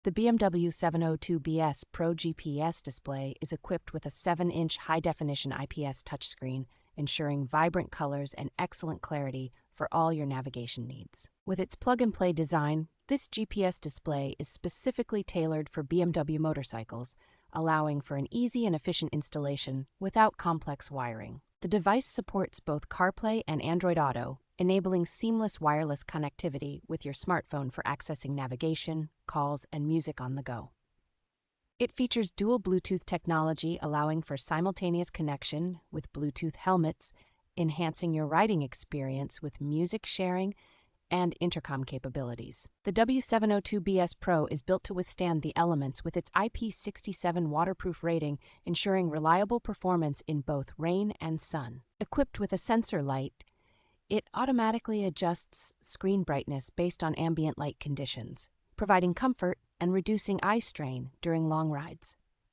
The BMW 702BS Pro GPS display is equipped with a 7-inch high-definition IPS touchscreen, ensuring vibrant colors and excellent clarity for all your navigation needs. With its plug-and-play design, this GPS display is specifically tailored for BMW motorcycles, allowing for an easy and efficient installation without complex wiring. The device supports both CarPlay and Android Auto, enabling seamless wireless connectivity with your smartphone for accessing navigation, calls, and music on the go. It features dual Bluetooth technology, allowing for simultaneous connection with Bluetooth helmets, enhancing your riding experience with music sharing and intercom capabilities. The W702BS Pro is built to withstand the elements with its IP67 waterproof rating, ensuring reliable performance in both rain and sun. Equipped with a sensor light, it automatically adjusts screen brightness based on ambient light conditions, providing comfort and reducing eye strain during long rides.